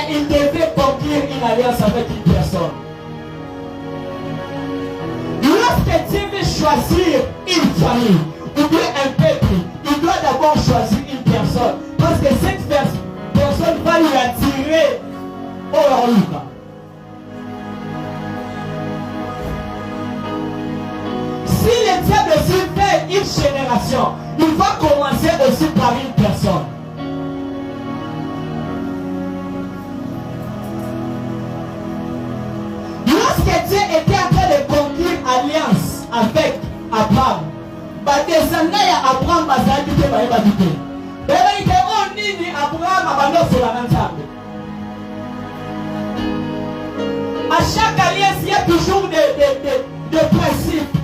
Et il devait conclure une alliance avec une personne. Lorsque Dieu veut choisir une famille ou bien un peuple, il doit d'abord choisir une personne. Parce que cette personne va lui attirer au Lucas. Si le diable aussi fait une génération, il va commencer aussi par une personne. Lorsque Dieu était en train de conclure alliance avec Abraham, descendant ya Abraham bazali te bayeba te. Beba ite on nini Abraham abando solana nzambe. À chaque alliance, il y a toujours des principes.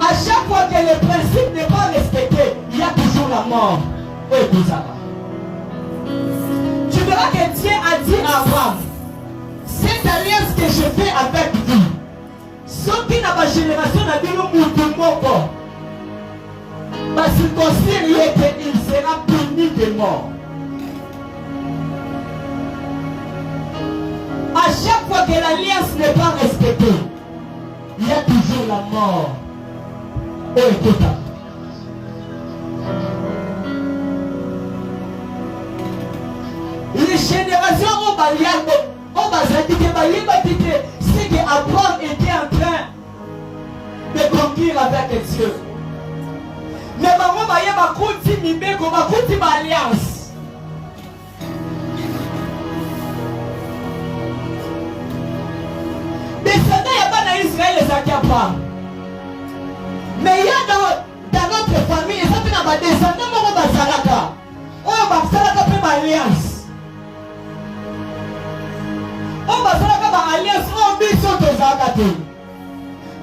À chaque fois que le principe n'est pas respecté, il y a toujours la mort. Tu verras que Dieu a dit à Abraham, cette alliance que je fais avec vous, ce qui n'a pas génération n'a dit le mouton moko, parce qu'il considère qu'il sera puni de mort. À chaque fois que l'alliance n'est pas respectée, il y a toujours la mort. Oh, écoute. Les générations au Baliago, au Bazadike, c'est qu'Abraham était en train de conquérir avec Dieu. Mais maman, ma kuti mibeko, ma kuti ma alliance. Descendants, il n'y a pas d'Israël et Zakapa. Mais il y a dans notre famille, et ça fait dans ma descendants, on va Salaka. On va Salaka pour ma alliance. On va Salaka pour alliance, on vit sur tes agatés.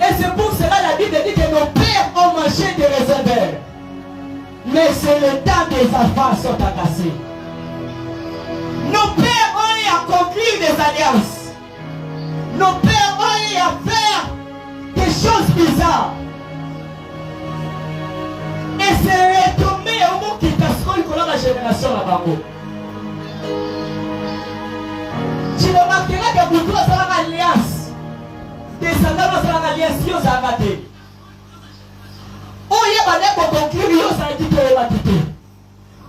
Et c'est pour cela la Bible dit que nos pères ont mangé des réserves. Mais c'est le temps des enfants sont agacés. Nos pères ont eu à conclure des alliances. Nos pères ont eu à faire des choses bizarres. Et c'est retombé au mot qui casse dans la génération là-bas. Tu remarqueras que pour toi, c'est l'alliance. Descendants, c'est l'alliance, ils ont arrêté. Oh, il y a des gens qui ont conclu, ils ont dit que c'est la tête.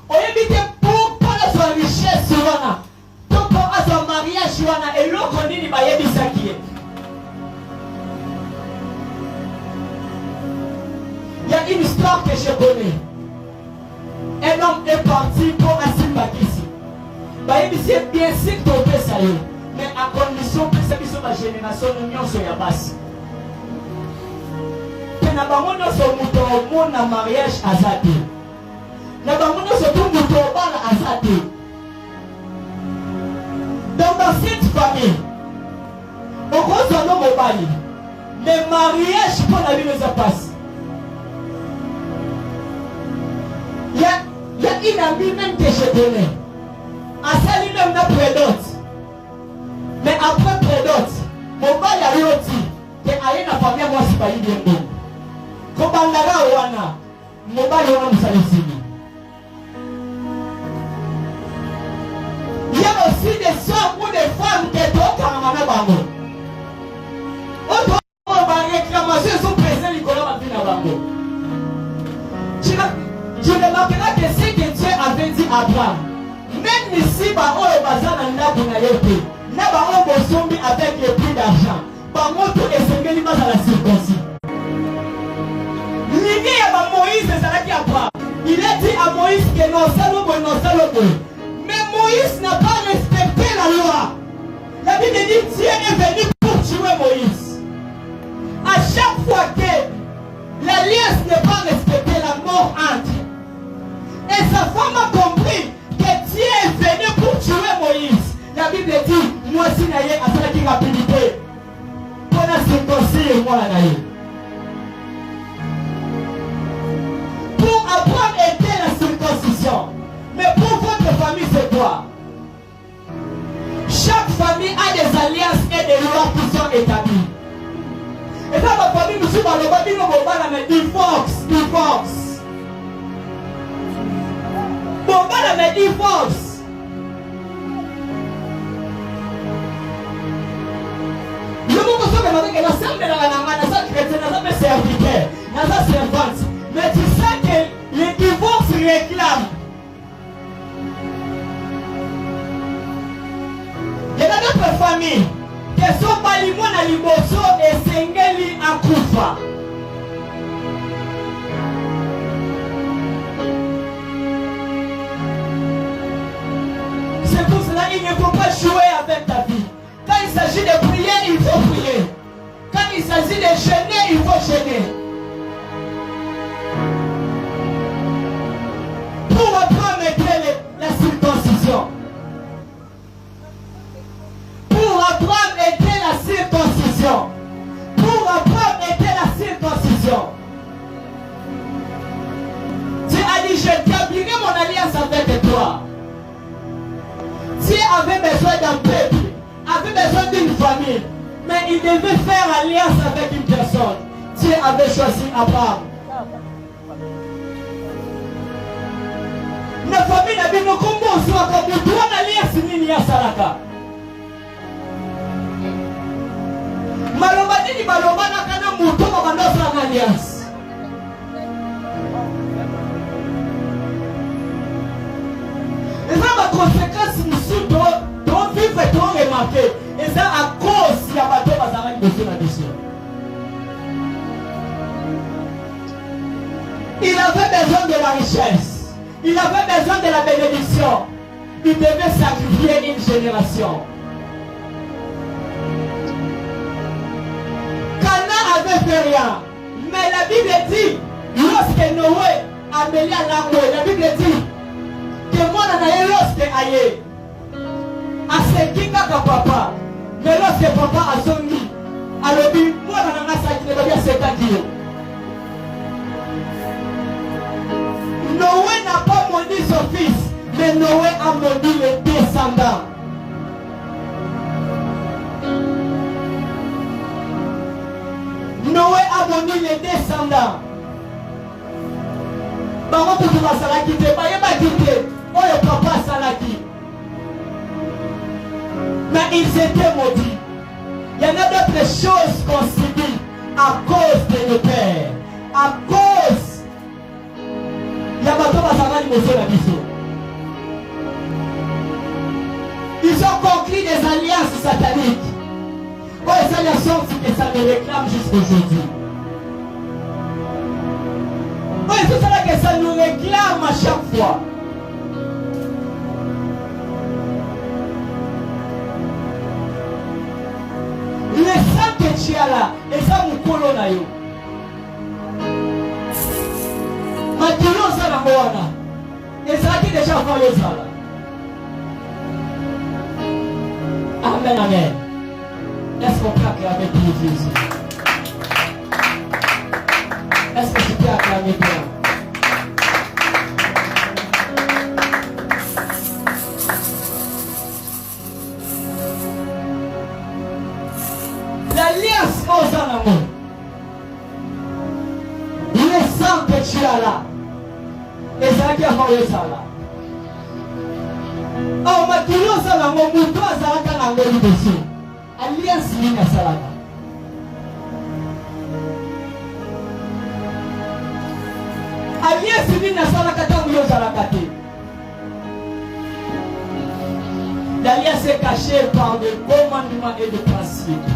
Oh, il y a des pour pas son richesse, pour pas son mariage, et l'autre, on dit qu'il y a des gens qui est. Il y a une histoire que je connais. Un homme est parti pour un ici. C'est bien sûr que tu peux saluer. Mais à condition que c'est ma génération, nous sommes à base. Nous avons un mariage à Zati. Nous avons un à Zati. Dans cette famille, on croise un homme au Bali. Le mariage pour la vie nous a passé. Il y a une amie même que je connais. À ça lui-même n'a prédote. Mais après prédote, mon père a eu aussi que aïe na famille moi c'est pas bien bon. Comme bandara wana, mon père a eu aussi. Il y a aussi des hommes ou des femmes qui sont carrément bango. Autre réclamation sont présents Nicolas Mapina bango. Tu remarqueras que ce que Dieu avait dit à Abraham, même ici, on est basé dans la Nayote, on est avec les prix d'argent, tout est singé à la circoncision. L'idée à Moïse, c'est qui Abraham. Il a dit à Moïse que non, ça. Mais Moïse n'a pas respecté la loi. La Bible dit Dieu est venu pour tuer Moïse. À chaque fois que l'alliance n'est pas respectée, la mort entre. Et sa femme a compris que Dieu est venu pour tuer Moïse. La Bible dit, moi si naïe à cette rapidité, pour la circoncire, moi la naïe. Pour Abraham était la circoncision. Mais pour votre famille, c'est quoi? Chaque famille a des alliances et des lois qui sont établies. Et dans ma famille, nous sommes dans le Babi, nous divorce. Bon, mais divorce. que nous sommes dans la serviteur, dans la servante. Mais tu sais que les divorces réclament. Il y a d'autres familles qui sont balimons à l'Iboso et Sengeli à Koufa. C'est pour cela qu'il ne faut pas jouer avec ta vie. Quand il s'agit de prier, il faut prier. Quand il s'agit de jeûner, il faut jeûner. Pour Abraham était la circoncision. Pour Abraham était la circoncision. Pour Abraham était la circoncision. Dieu a dit, je t'ablirai mon alliance avec toi. Dieu avait besoin d'un peuple, avait besoin d'une famille, mais il devait faire alliance avec une personne. Dieu avait choisi Abraham. La famille n'a pas composé comme une bonne alliance ni à Salaka. Malobadi ni malobana kana muto mabandosa na alliance. Et ça ma conséquence nous doit vivre et doit remarquer. Et ça à cause il y a bateau bazara qui besoin de mission. Il avait besoin de la richesse. Il avait besoin de la bénédiction. Il devait sacrifier une génération. Cana avait fait rien. Mais la Bible dit, lorsque Noé a mêlé à l'arbre, la Bible dit que moi n'en ai lorsque aïe. À ce qui n'a qu'à papa. Mais lorsque papa a son lit, alors moi n'en ai pas qui ne va bien c'est-à-dire. Noé n'a pas maudit son fils, mais Noé a maudit les descendants. Noé a maudit les descendants. Par contre, tu vas salaki, tu vas pas quitter. Oh, le papa salaki. Mais ils étaient maudits. Il y en a d'autres choses qu'on subit à cause de nos pères, à cause. Ils ont conclu des alliances sataniques. Oh, les alliances, c'est que ça me réclame jusqu'aujourd'hui. Oh, c'est ça que ça nous réclame à chaque fois. Le sang que tu as là, et ça nous colonne. Matino sana mwana. Ezaki déjà fait ça. Amen, amen. Est-ce qu'on peut acclamer pour Jésus? Est-ce que tu peux acclamer bien? L'alliance aux amours. Le sang que tu as là. Ezaki afawe sala. Oh, makilo sala momuto azalaka na ngoli dessus. Alliance ni na salaka. Alliance ni na salaka tangu yo salaka te. L'alliance est cachée par des commandements et des principes.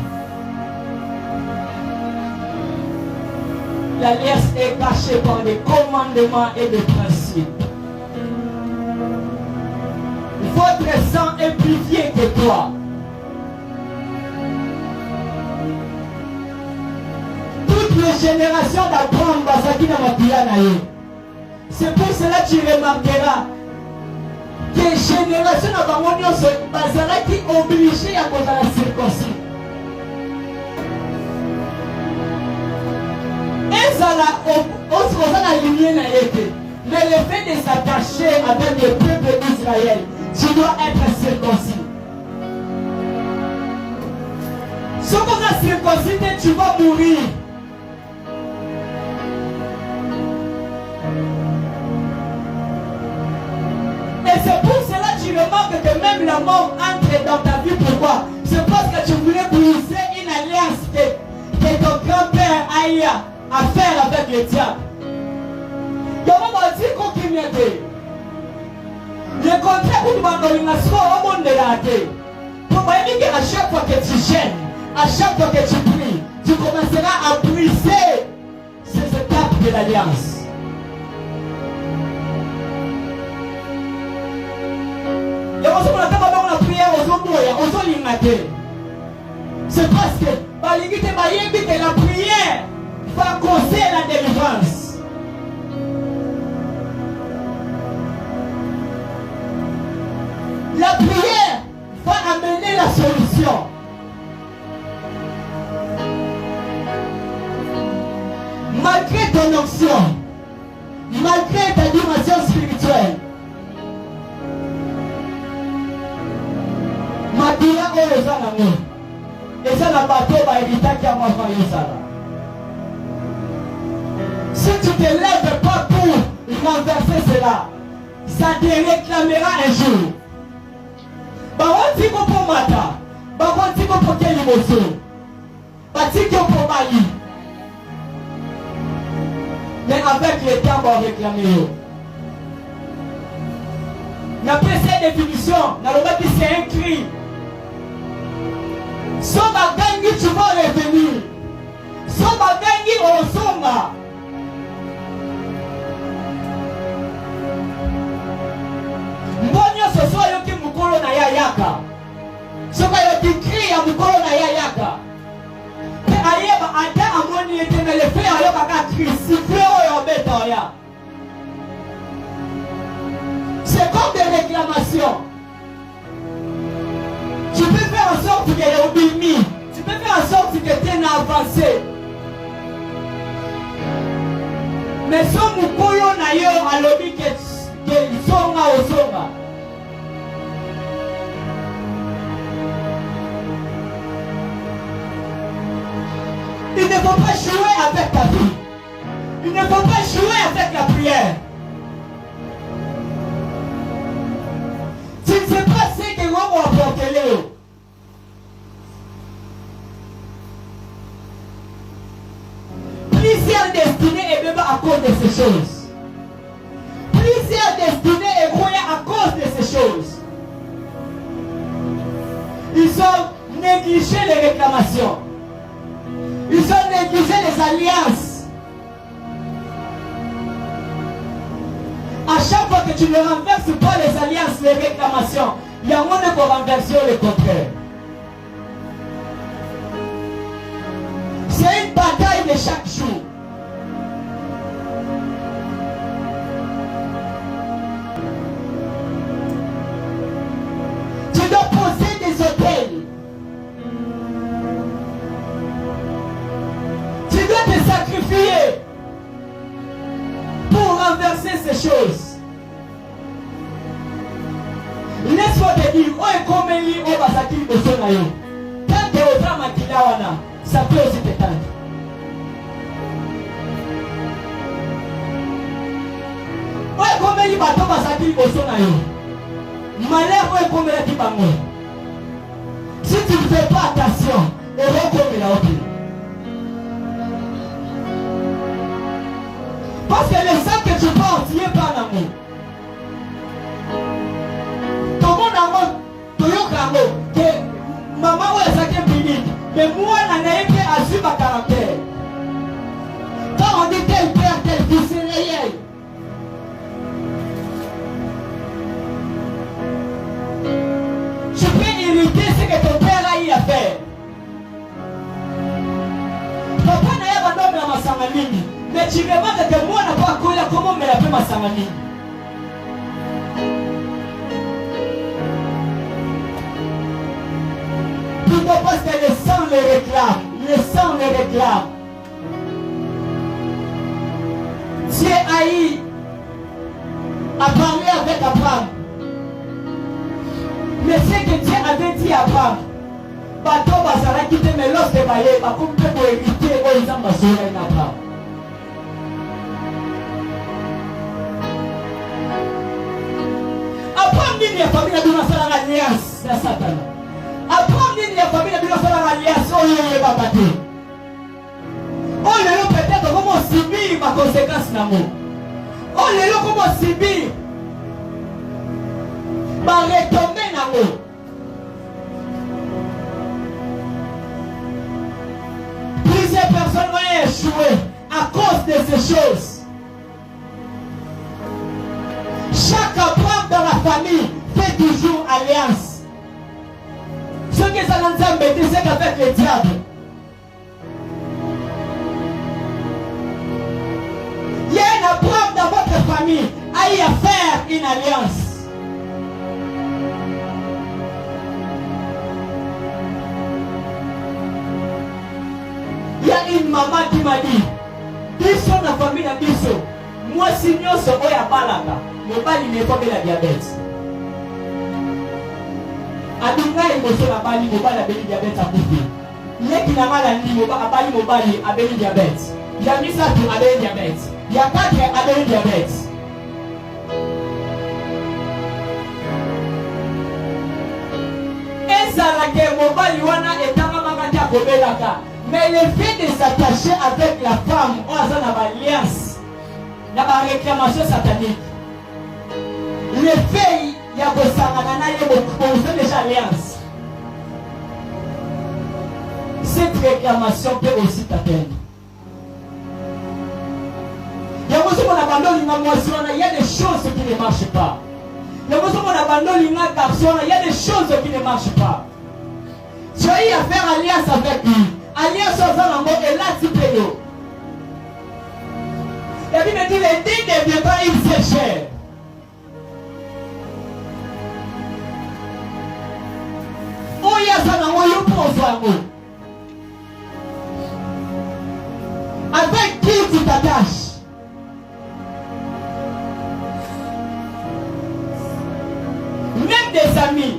L'alliance est cachée par des commandements et des principes. Votre sang est plus vieux que toi. Toutes les générations d'Abraham Bazaki na Mapianaye. C'est pour cela que tu remarqueras que les générations d'Abraham Bazaki obligées à cause de la circoncision. Mais le fait de s'attacher avec le peuple d'Israël, tu dois être circoncis. Si on est circoncis, tu vas mourir. Et c'est pour cela que tu remarques que même la mort entre dans ta vie. Pourquoi? C'est parce que tu voulais briser une alliance que aïe à faire avec le diable. Il y a un moment dit qu'on qui m'y aide. Le contraire pour demander une nation au monde de la terre. Pour moi, à chaque fois que tu gênes, à chaque fois que tu pries, tu commenceras à briser ces étapes de l'alliance. Et on se dit que la prière c'est parce que la prière va causer la délivrance. La prière va amener la solution. Malgré ton onction, malgré ta dimension spirituelle, Madira Olezanamo, et ça n'a pas été évité qui a m'envoyé ça. Si tu ne te lèves pas pour renverser cela, ça te réclamera un jour. Bawanti ko pour mata, bawanti ko pour quel émotion, bati ko pour Mali. Mais avec le temps, on va réclamer. D'après cette définition, c'est un cri. Soba gangi, tu vas revenir. Soba gangi, on soma. Mbonyo ce soit yoki mukolo na ya yaka. Soba yoki cri ya mukolo na ya yaka. Pe ayeba ata amoni eteme le fait ayoka ka cri siffle oyo beto ya. C'est comme des réclamations. Tu peux faire en sorte que tu es obéi. Tu peux faire en sorte que tu es avancé. Mais si nous voulons ailleurs à l'obéi que songa au songa. Il ne faut pas jouer avec ta vie. Il ne faut pas jouer avec la prière. Tu ne sais pas ce que l'on va apporter. Plusieurs destinées et même à cause de ces choses. Plusieurs destinées et croyants à cause de ces choses. Ils ont négligé les réclamations. Ils ont négligé les alliances. À chaque fois que tu ne renverses pas les alliances, les réclamations, il y a moins de renverser le contraire. C'est une bataille de chaque jour. Tu dois poser des hôtels. Tu dois te sacrifier pour renverser ces choses. Laisse-moi te dire, oh et comme il est basaki au sonayo. Quand tu es au drame à Kilawana, ça peut aussi te tendre. Oh et comme il est basaki au sonayo. Malheur, oh et comme il est bango. Si tu ne fais pas attention, et oh comme il a oublié. Parce que le sang que tu portes, il n'est pas en amour. Ton monde amour, ton yoko que maman ou est saké public, mais moi, on a été à suivre ma caractère. Quand on dit tel père, tel fils, c'est réel. Tu peux hériter ce que ton père a eu à faire. Papa n'a pas d'homme dans ma sangaline. Mais tu demandes que moi n'a pas connu comment me l'appeler ma sangaline. Pourquoi? Parce que le sang le réclame. Le sang le réclame. Dieu haï a parlé avec Abraham. Mais ce que Dieu avait dit à Abraham, bateau basara qui te met l'os de baillé, ma coupe pour éviter aux gens basura en Abraham. Abraham dit la famille de notre alliance à Satan. Abraham dit la famille de notre alliance au lieu de Babati. Oh, nango. Oh, les gens comment subir. Bah, retomber nango. Plusieurs personnes vont échouer à cause de ces choses. Chaque membre dans la famille fait toujours alliance. Ce que ça nous a dit, c'est qu'avec le diable. Il y a un membre dans votre famille à y faire une alliance. Il y a une maman qui m'a dit, Biso na famille na biso, moi si nyonso oya balaka, mobali ne pas la diabète. Adunga imoso na bali mobali abeli diabète akufi. Yeki na mala ndi mobali mobali abeli diabète. Ya misa tu abeli diabète. Ya kake abeli diabète. Ezala ke mobali wana etanga makati akobelaka. Mais le fait de s'attacher avec la femme, on a une alliance, il y a une réclamation satanique. Le fait, il y a déjà alliance. Cette réclamation peut aussi t'atteindre. Il y a des choses qui ne marchent pas. Il y a des choses qui ne marchent pas. Tu as eu à faire alliance avec lui. Alliance aux hommes et là tu payes. La Bible dit les dés ne devient pas une seule chair. Oh il y a ça dans mon pour avec qui tu t'attaches? Même des amis.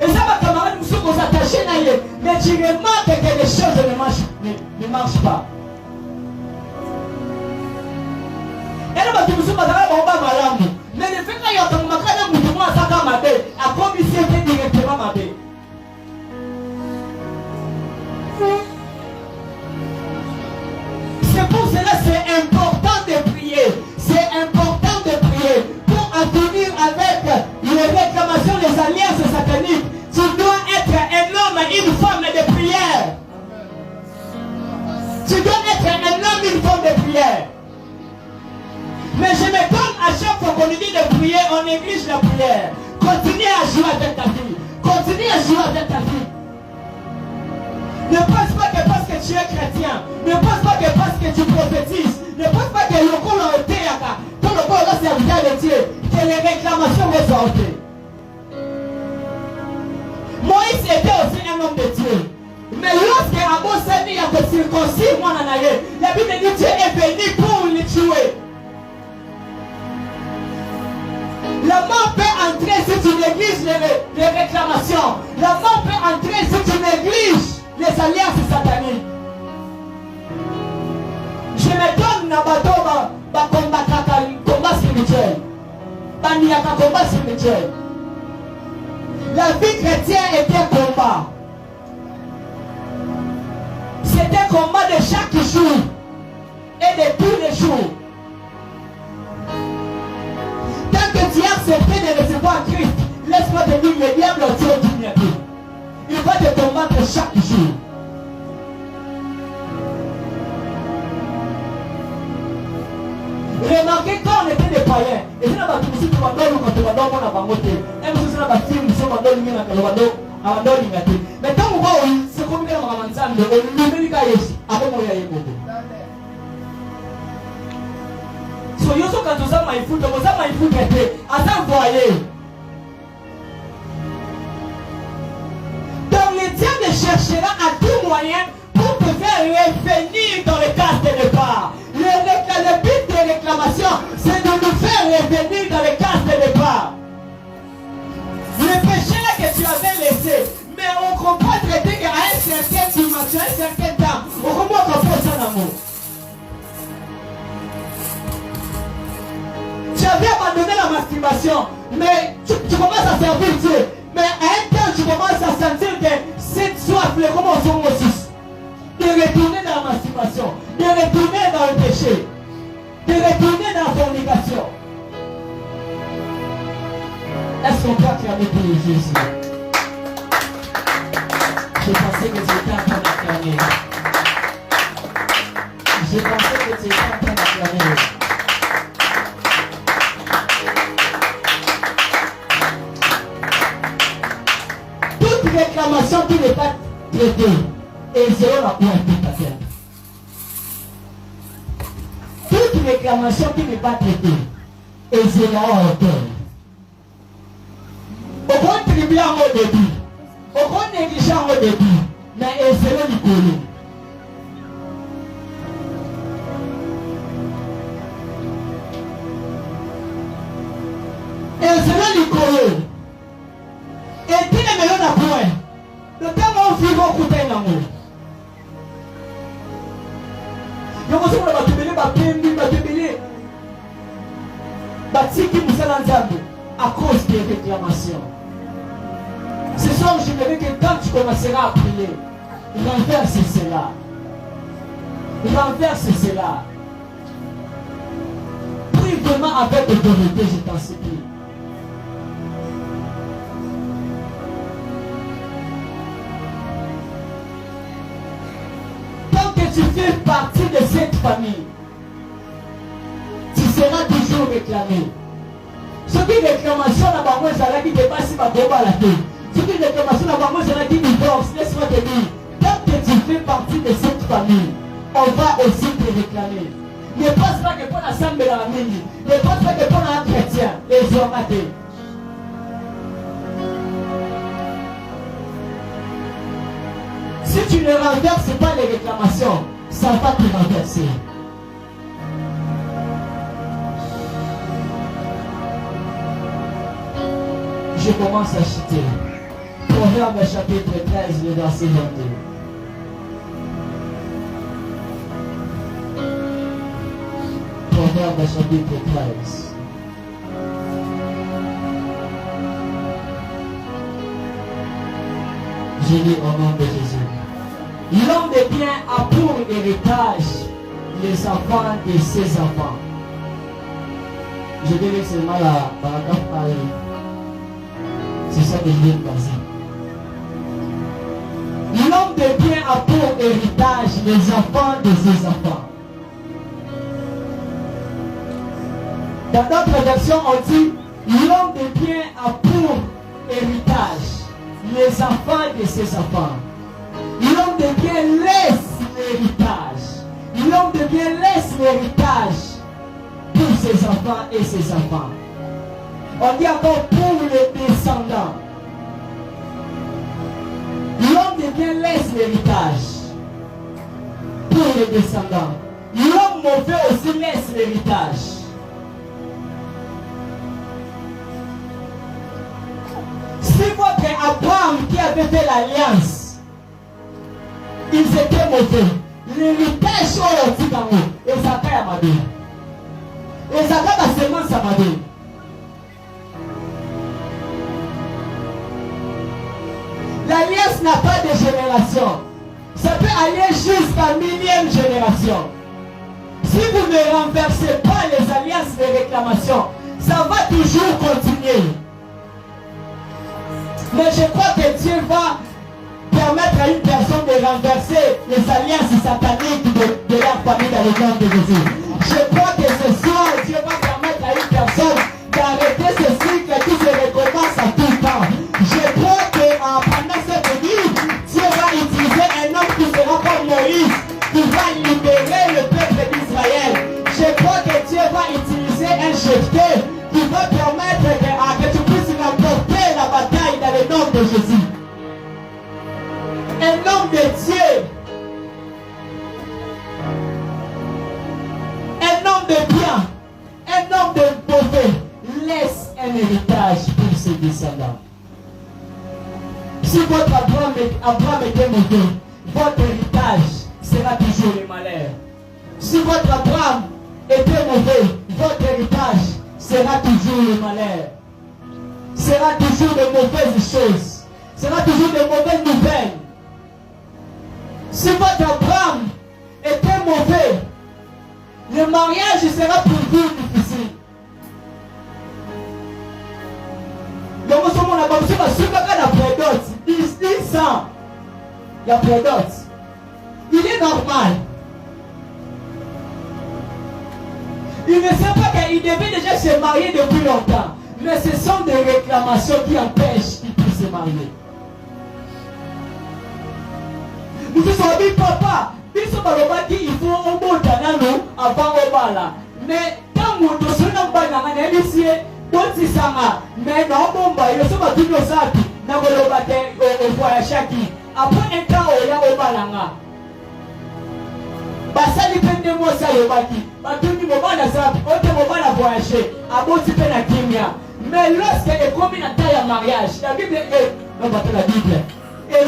Et ça va camarade nous sommes attachés d'ailleurs. Mais tu remarques que les choses ne marchent pas. Et là, tu me suis dit, mais le fait qu'il y a un macadam qui commence à faire ma belle, à commisser directement ma belle. C'est pour cela que c'est important de prier. C'est important de prier pour en finir avec les réclamations des alliances sataniques. Tu dois être un homme et une femme de prière. Tu dois être un homme et une femme de prière. Mais je m'étonne à chaque fois qu'on nous dit de prier, on néglige la prière. Continue à jouer avec ta fille. Continue à jouer avec ta fille. Ne pense pas que parce que tu es chrétien, ne pense pas que parce que tu prophétises, ne pense pas que le col a été à ton corps est serviteur de Dieu, que les réclamations vont sortir. Moïse était aussi un homme de Dieu. Mais lorsque Amos a dit à circoncis, moi, la Bible dit Dieu est venu pour le tuer. La mort peut entrer si tu négliges les réclamations. La mort peut entrer si tu négliges les alliances sataniques. Je me donne na bateau combat spirituel. Combat spirituel. La vie chrétienne était un combat. C'était un combat de chaque jour et de tous les jours. Tant que tu as accepté de recevoir Christ, laisse-moi te dire, le diable au dignité. Il va te combattre chaque jour. Remarquez quand on était des païens, et c'est là que tu me quand tu vas dans mon avantage, et nous sommes là nous sommes dans le monde, mais quand on va c'est comme ça, on va ensemble, on nous met les gars ici, après moi il y a beaucoup. So you so quand tu as my foot, tu as my foot était, à ça voyez. Donc le diable cherchera à tout moyen pour te faire revenir dans le cas de départ. Le but de réclamation, c'est de nous faire revenir dans le cas de départ. Le péché là que tu avais laissé, mais on comprend traiter qu'à un certain dimension, à un certain temps, on comprend qu'on fait ça d'amour. Tu avais abandonné la masturbation, mais tu commences à servir Dieu. Mais à un temps, tu commences à sentir que cette soif, le comment on s'en aussi. De retourner dans la masturbation, de retourner dans le péché, de de prier Jésus. Je pensais que tu étais en train d'acclamer. Je pensais que tu étais en train d'acclamer. Toute réclamation qui n'est pas traitée est zéro la pointe. Toute réclamation qui n'est pas traitée est zéro en hauteur. Au grand tribunal au début, au grand négligent au début, mais est zéro du coulou. Et zéro du coulou. Et tu ne me l'as point. Le temps où on vit beaucoup de temps. Je me suis à cause des réclamations. Ce soir, je veux que quand tu commenceras à prier, renverse cela. Renverse cela. Prie vraiment avec autorité, je t'en supplie. Tant que tu fais partie de cette famille, tu seras toujours réclamé. Ce qui est réclamation dans ma main, c'est qui dépasse ma bombe à la tête. Ce qui est réclamation dans ma main, c'est qui divorce. Laisse-moi te dire, tant que tu fais partie de cette famille, on va aussi te réclamer. Ne pense pas que pour la salle de la famille, ne pense pas que pour un chrétien, les hommes athées. Si tu ne renverses pas les réclamations, ça va te renverser. Je commence à chuter. Proverbe chapitre 13, le verset 22. Proverbe chapitre 13. Je lis au nom de Jésus. L'homme de bien a pour héritage les enfants de ses enfants. Je dirais seulement la paragraphe pareil. C'est ça que je viens de passer. L'homme de bien a pour héritage les enfants de ses enfants. Dans d'autres versions, on dit l'homme de bien a pour héritage les enfants de ses enfants. L'homme de bien laisse l'héritage. L'homme de bien laisse l'héritage pour ses enfants et ses enfants. On dit encore pour les descendants. L'homme de bien laisse l'héritage pour les descendants. L'homme mauvais aussi laisse l'héritage. Si votre Abraham qui avait fait l'alliance, ils étaient mauvais, l'héritage sur le petit en haut, et ça fait à ma vie. Et ça fait la semence à ma vie. L'alliance n'a pas de génération. Ça peut aller jusqu'à 1000e génération. Si vous ne renversez pas les alliances de réclamation, ça va toujours continuer. Mais je crois que Dieu va permettre à une personne de renverser les alliances sataniques de leur famille dans le nom de Jésus. Je crois que ce soir, Dieu va permettre à une personne d'arrêter ce cycle qui se recommence à tout temps. Je crois que pendant cette nuit, Dieu va utiliser un homme qui sera comme Moïse, qui va libérer le peuple d'Israël. Je crois que Dieu va utiliser un chef qui va permettre que tu puisses remporter la bataille dans le nom de Jésus. Un homme de Dieu, un homme de bien, un homme de mauvais laisse un héritage pour ses descendants. Si votre Abraham était mauvais, votre héritage sera toujours le malheur. Si votre Abraham était mauvais, votre héritage sera toujours le malheur. Sera toujours de mauvaises choses. Sera toujours de mauvaises nouvelles. Si votre Abraham était mauvais, le mariage sera pour vous difficile. Donc, nous sommes na bamusu basukaka na prédote. Il sent. Il y a prédote. Il est normal. Il ne sait pas qu'il devait déjà se marier depuis longtemps. Mais ce sont des réclamations qui empêchent qu'il puisse se marier. Nous sommes dit, papa, il faut un bon tanano avant au bala. Mais quand nous sommes en banana, mais non, bon, il faut tout le sapi. N'a pas le bâtiment au voyage. Après un temps, il y a au balanga. Basali pende mo sa yobaki batuni mobana za ote mobana voyager aboti pe na kimia mais lorsque est comme une taille à mariage la Bible est non pas la Bible et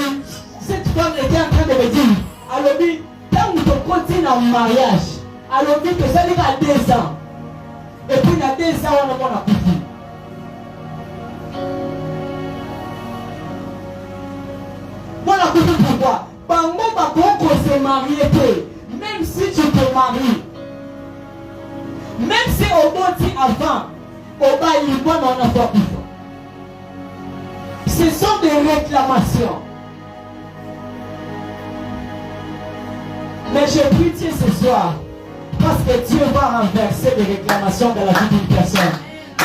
cette femme était en train de me dire alors dit quand on continue en mariage alors dit que ça dit à 2 ans et puis à 2 ans on a mon appétit mon appétit pourquoi bango bakoko se marier pe. Même si tu te maries, même si au bâti avant, au bas il voit mon enfant. Ce sont des réclamations. Mais je prie Dieu ce soir, parce que Dieu va renverser des réclamations dans la vie d'une personne.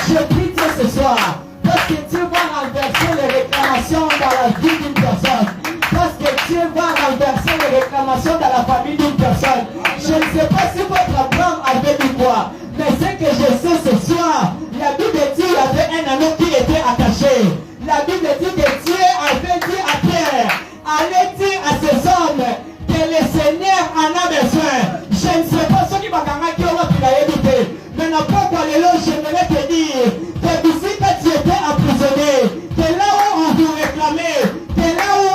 Je prie Dieu ce soir, parce que Dieu va renverser les réclamations dans la vie d'une personne. Parce que Dieu va renverser les réclamations dans la famille d'une personne. Je ne sais pas si votre femme avait dit quoi, mais ce que je sais ce soir, la Bible dit qu'il y avait un anneau qui était attaché. La Bible dit que Dieu avait dit à terre, allez dire à ces hommes que le Seigneur en a besoin. Je ne sais pas ce qui m'a dit qu'il a écouté, mais n'a pas quoi les loges, j'aimerais te dire que d'ici que tu étais emprisonné, que là où on vous réclamait, que là où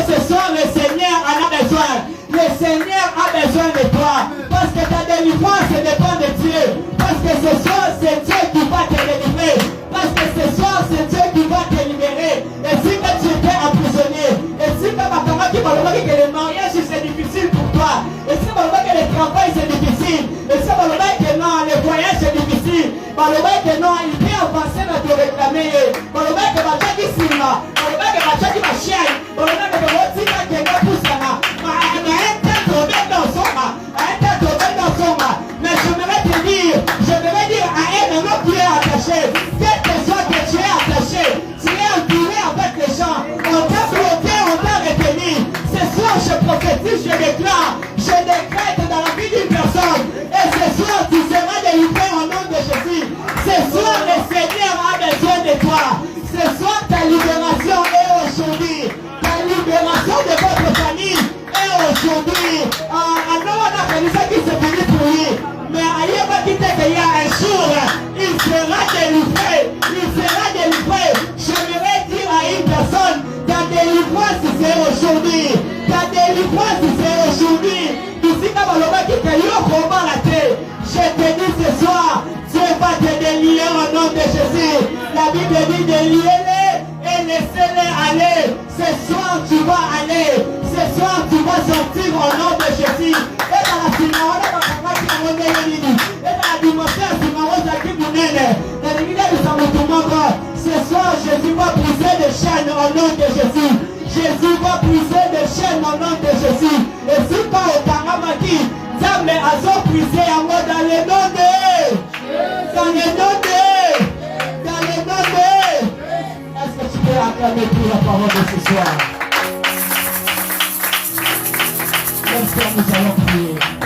ce soir le Seigneur en a besoin. Le Seigneur a besoin de toi. Parce que ta délivrance dépend de Dieu. Parce que ce soir c'est Dieu qui va te délivrer. Parce que ce soir c'est Dieu qui va te libérer. Et si que tu étais emprisonné, et si que ma camarade qui m'a dit que le mariage c'est difficile pour toi, et si m'a dit que le travail c'est difficile, et si m'a dit que non, le voyage c'est difficile, m'a dit que non, il peut avancer dans te réclamer, m'a dit que ma chaki sima, m'a dit que ma chaki ma chienne, m'a dit que ma chaki ma poussana, m'a dit que mais j'aimerais te dire, j'aimerais dire à un homme qui est attaché, quel que soit que tu es attaché, tu es entouré avec les gens, on t'a bloqué, on t'a retenu. Ce soir je prophétise, je déclare dans la vie d'une personne, et ce soir tu seras délivré au nom de Jésus. Ce soir le Seigneur a besoin de toi. Ce soir ta libération est aujourd'hui. Ta libération de votre famille est aujourd'hui. Qui se finit pour lui. Mais ailleurs va quitter qu'il y a un jour, il sera délivré. Il sera délivré. J'aimerais dire à une personne, ta délivrance c'est aujourd'hui. Ta délivrance c'est aujourd'hui. Ici comme on va quitter le combat la terre. Je te dis ce soir, Dieu va te délier au nom de Jésus. La Bible dit déliez-les et laissez-les aller. Ce soir tu vas aller. Ce soir tu vas sortir au nom de Jésus. Ce soir, Jésus va briser des chaînes au nom de Jésus. Jésus va briser des chaînes au nom de Jésus. Et si pas au Taramaki, Zame a brisé en mode dans les noms de. Dans les noms de. Dans les noms de. Est-ce que tu peux acclamer pour la parole de ce soir? Nous allons prier.